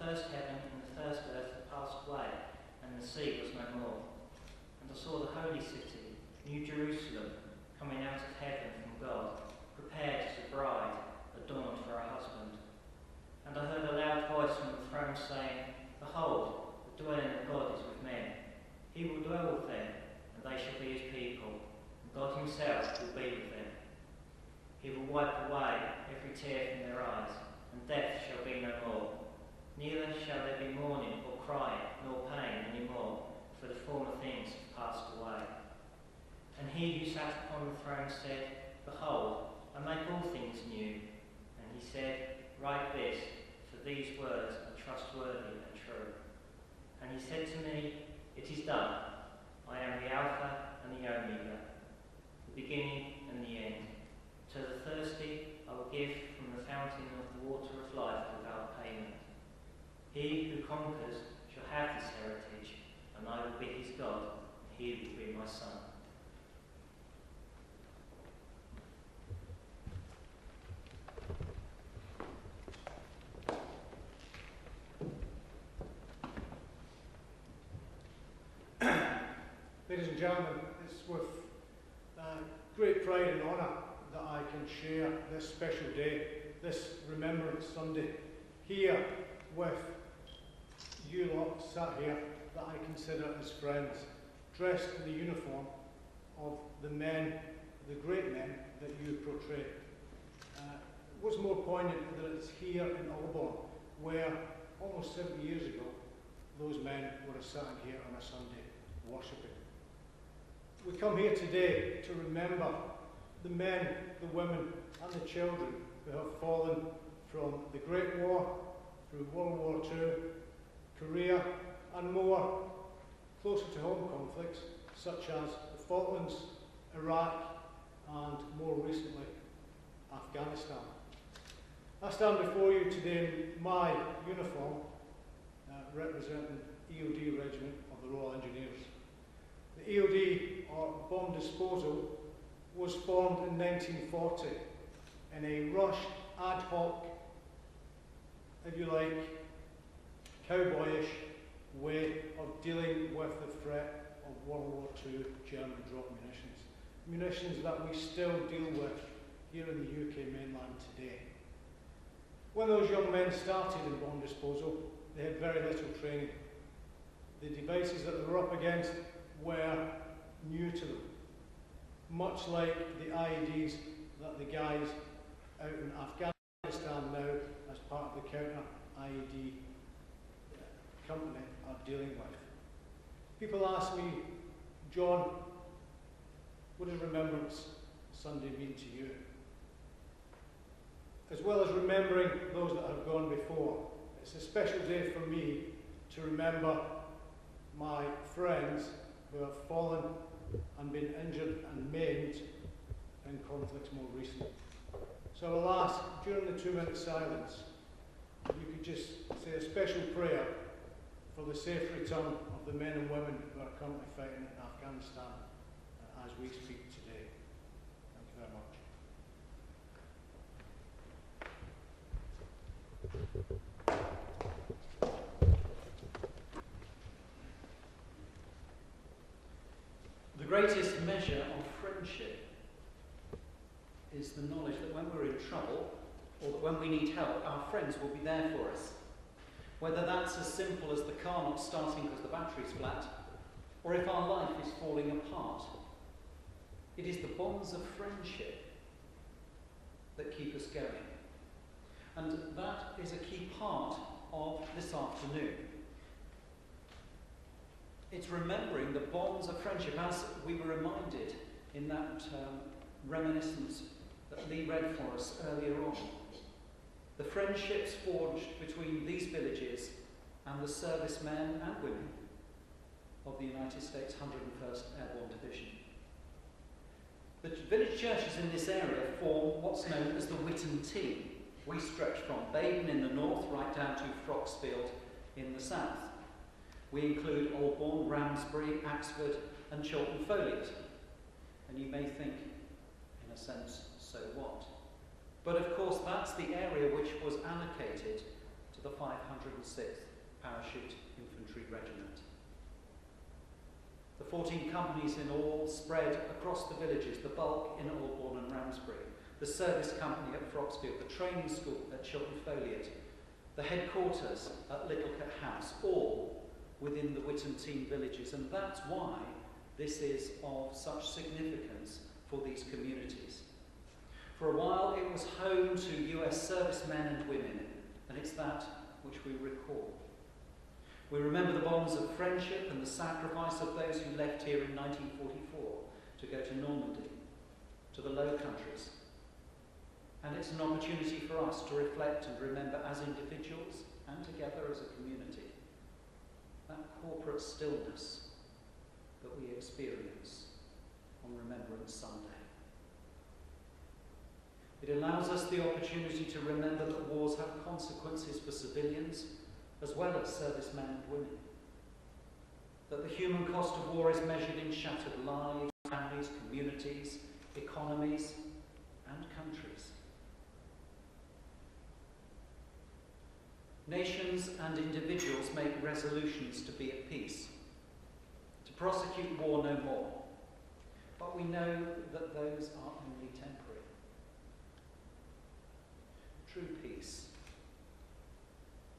first heaven and the first earth had passed away, and the sea was no more. And I saw the holy city, New Jerusalem, coming out of heaven from God, prepared as a bride, adorned for her husband. And I heard a loud voice from the throne saying, Behold, the dwelling of God is with men. He will dwell with them, and they shall be his people, and God himself will be with them. He will wipe away every tear from their eyes, and death shall be no more. Neither shall there be mourning or crying, nor pain any more, for the former things have passed away. And he who sat upon the throne said, Behold, I make all things new. And he said, Write this, for these words are trustworthy and true. And he said to me, It is done. I am the Alpha and the Omega, the beginning and the end. To the thirsty I will give from the fountain of the water of life without payment. He who conquers shall have this heritage, and I will be his God, and he will be my son. Ladies and gentlemen, it's with great pride and honour that I can share this special day, this Remembrance Sunday, here with you lot sat here that I consider as friends, dressed in the uniform of the men, the great men that you portray. What's more poignant that it's here in Aldbourne, where almost 70 years ago, those men were sitting here on a Sunday worshipping. We come here today to remember the men, the women and the children who have fallen from the Great War, through World War II, Korea and more closer to home conflicts such as the Falklands, Iraq and more recently Afghanistan. I stand before you today in my uniform representing EOD Regiment of the Royal Engineers. The EOD, or Bomb Disposal, was formed in 1940 in a rushed, ad hoc, if you like, cowboyish way of dealing with the threat of World War II German drop munitions. Munitions that we still deal with here in the UK mainland today. When those young men started in bomb disposal, they had very little training. The devices that they were up against were new to them, much like the IEDs that the guys out in Afghanistan now, as part of the counter-IED company, are dealing with. People ask me, John, what does Remembrance Sunday mean to you? As well as remembering those that have gone before, it's a special day for me to remember my friends who have fallen and been injured and maimed in conflicts more recently. So I will ask, during the 2-minute silence, if you could just say a special prayer for the safe return of the men and women who are currently fighting in Afghanistan as we speak today. Thank you very much. The greatest measure of friendship is the knowledge that when we're in trouble, or that when we need help, our friends will be there for us. Whether that's as simple as the car not starting because the battery's flat, or if our life is falling apart. It is the bonds of friendship that keep us going. And that is a key part of this afternoon. It's remembering the bonds of friendship, as we were reminded in that reminiscence that Lee read for us earlier on. The friendships forged between these villages and the servicemen and women of the United States 101st Airborne Division. The village churches in this area form what's known as the Witton T. We stretch from Baden in the north right down to Froxfield in the south. We include Aldbourne, Ramsbury, Axford and Chiltern Foliot. And you may think, in a sense, so what? But of course that's the area which was allocated to to the 506th Parachute Infantry Regiment. The 14 companies in all spread across the villages, the bulk in Aldbourne and Ramsbury, the service company at Froxfield, the training school at Chiltern Foliot, the headquarters at Littlecote House, all within the Whittington villages. And that's why this is of such significance for these communities. For a while it was home to US servicemen and women, and it's that which we recall. We remember the bonds of friendship and the sacrifice of those who left here in 1944 to go to Normandy, to the Low Countries. And it's an opportunity for us to reflect and remember as individuals and together as a community that corporate stillness that we experience on Remembrance Sunday. It allows us the opportunity to remember that wars have consequences for civilians as well as servicemen and women. That the human cost of war is measured in shattered lives, families, communities, economies, and countries. Nations and individuals make resolutions to be at peace, to prosecute war no more. But we know that those are only temporary. True peace,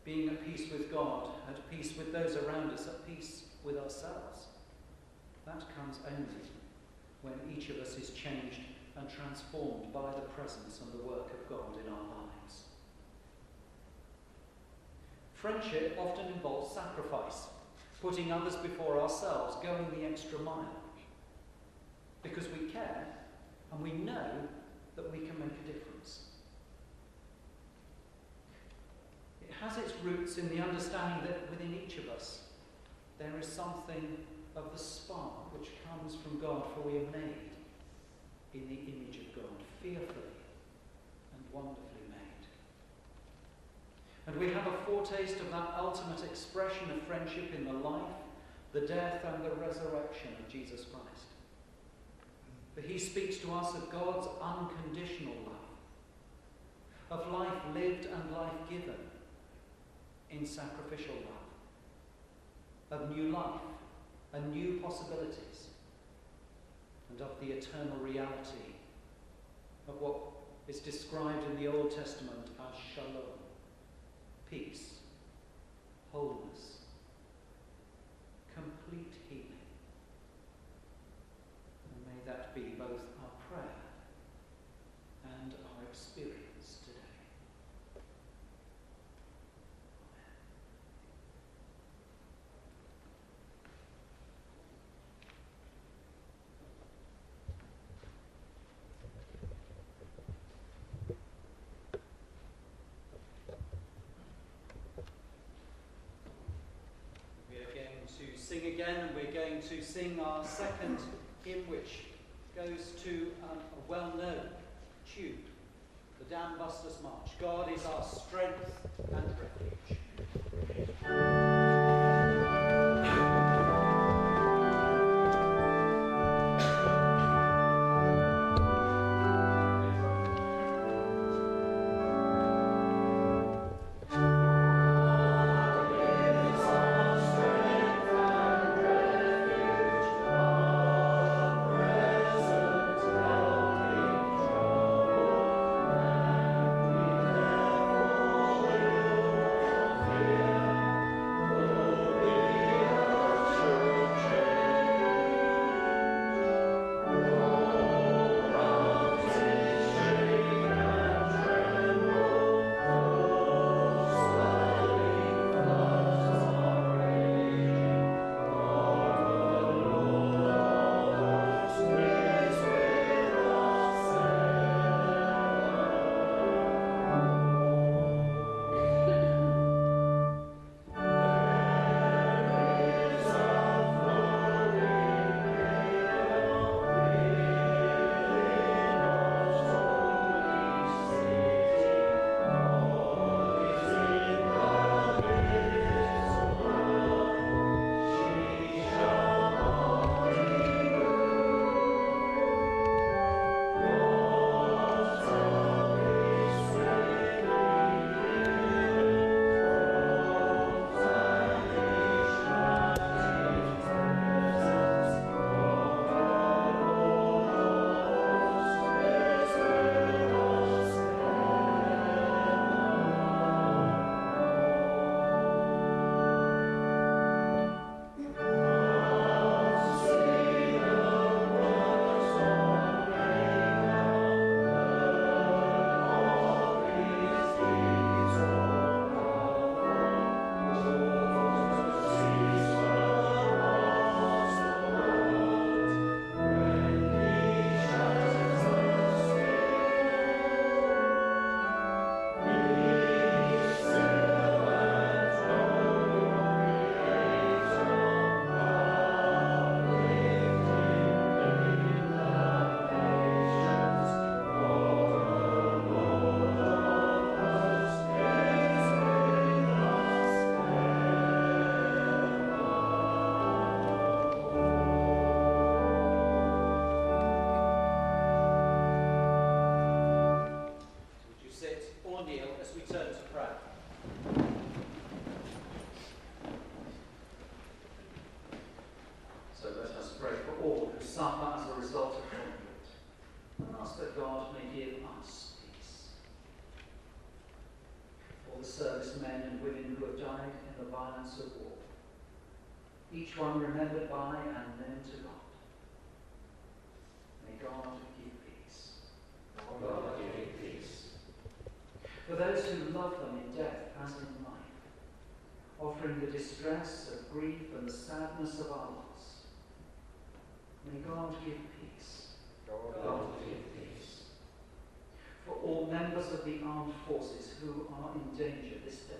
being at peace with God, at peace with those around us, at peace with ourselves, that comes only when each of us is changed and transformed by the presence and the work of God in our lives. Friendship often involves sacrifice, putting others before ourselves, going the extra mile. Because we care and we know that we can make a difference. It has its roots in the understanding that within each of us there is something of the spark which comes from God, for we are made in the image of God, fearfully and wonderfully made. And we have a foretaste of that ultimate expression of friendship in the life, the death and the resurrection of Jesus Christ. For he speaks to us of God's unconditional love, of life lived and life given in sacrificial love, of new life and new possibilities, and of the eternal reality of what is described in the Old Testament as shalom, peace, wholeness, complete healing. And may that be both our prayer and our experience today. Sing again, and we're going to sing our second hymn, which goes to a well-known tune, the Dam Busters March. God is our strength and refuge. Thank and women who have died in the violence of war. Each one remembered by and known to God. May God give peace. God give peace. For those who love them in death as in life, offering the distress of grief and the sadness of our loss, may God give peace. God give peace. For all members of the armed forces who are in danger this day,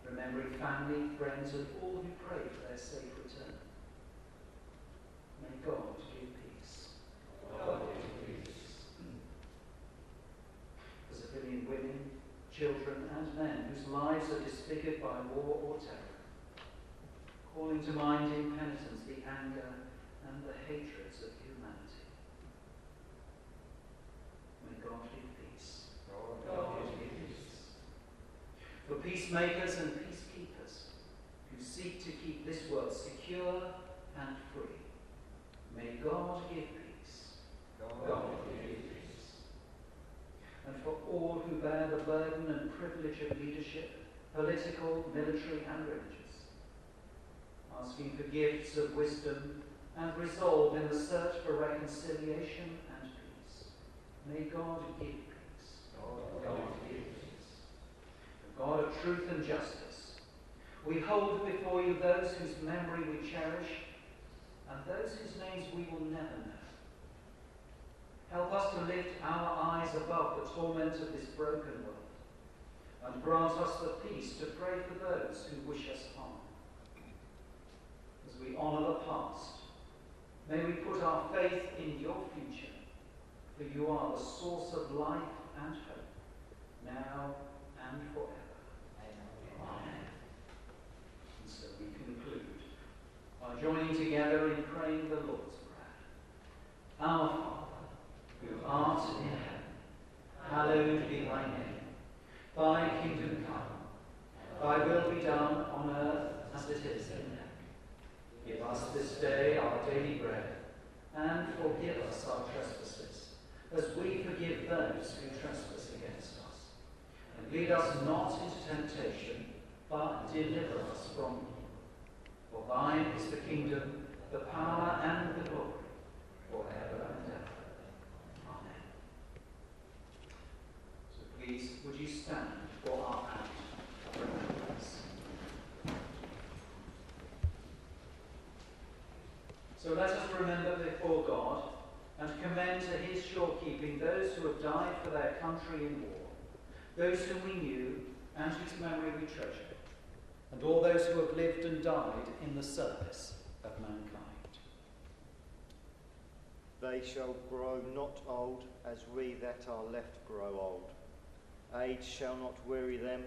remembering family, friends, and all who pray for their safe return, may God give peace. God give peace. For civilian women, children, and men whose lives are disfigured by war or terror, calling to mind in penitence the anger and the hatreds of humanity, may God give peace. God give peace. For peacemakers and peacekeepers who seek to keep this world secure and free, may God give peace. God give peace. And for all who bear the burden and privilege of leadership, political, military, and religious, asking for gifts of wisdom and resolve in the search for reconciliation and peace, may God give peace. God give peace. The God of truth and justice, we hold before you those whose memory we cherish and those whose names we will never know. Help us to lift our eyes above the torment of this broken world and grant us the peace to pray for those who wish us harm. As we honour the past, may we put our faith in your future, for you are the source of life and hope, now and forever. Amen. And so we conclude by joining together in praying the Lord's Prayer. Our Father, who art in heaven, hallowed be thy name. Thy kingdom come, thy will be done on earth as it is in heaven. Give us this day our daily bread, and forgive us our trespasses, as we forgive those who trespass against us. And lead us not into temptation, but deliver us from evil. For thine is the kingdom, the power, and the glory, forever and ever. Amen. So please, would you stand for our act of remembrance? So let us remember before God and commend to his sure keeping those who have died for their country in war, those whom we knew and whose memory we treasure, and all those who have lived and died in the service of mankind. They shall grow not old as we that are left grow old. Age shall not weary them,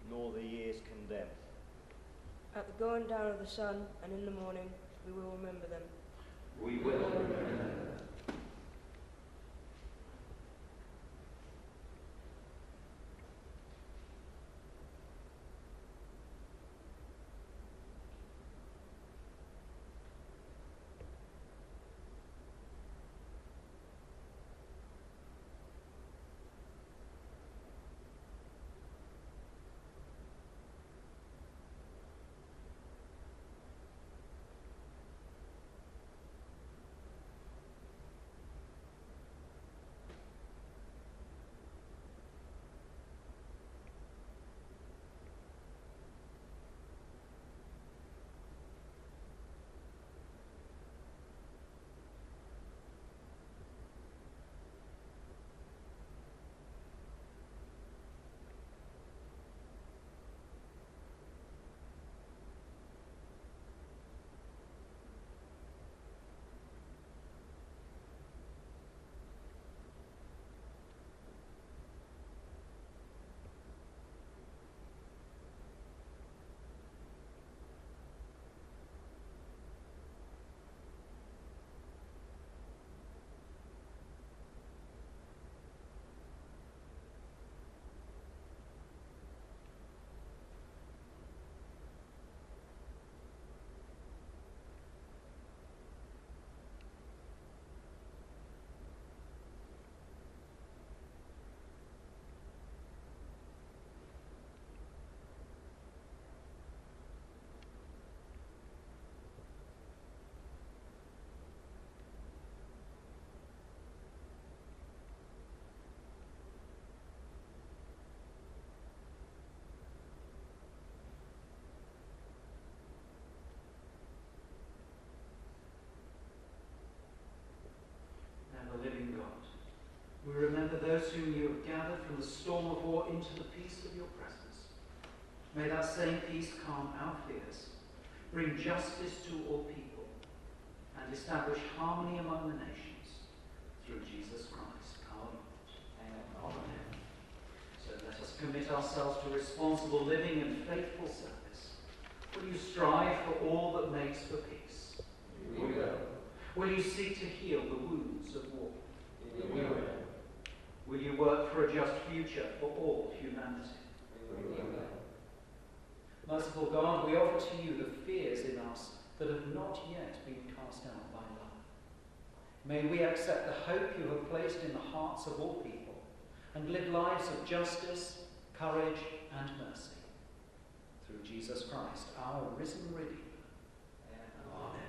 nor the years condemn. At the going down of the sun and in the morning, we will remember them. We will remember them. peace of your presence. May that same peace calm our fears, bring justice to all people, and establish harmony among the nations through Jesus Christ, our Lord. Amen. So let us commit ourselves to responsible living and faithful service. Will you strive for all that makes for peace? We will. Will you seek to heal the wounds of war? We will. Will you work for a just future for all humanity? We will. Merciful God, we offer to you the fears in us that have not yet been cast out by love. May we accept the hope you have placed in the hearts of all people and live lives of justice, courage, and mercy. Through Jesus Christ, our risen Redeemer. Amen.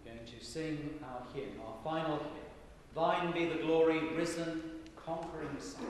We're going to sing our hymn, our final hymn. Thine be the glory, risen, conquering Son.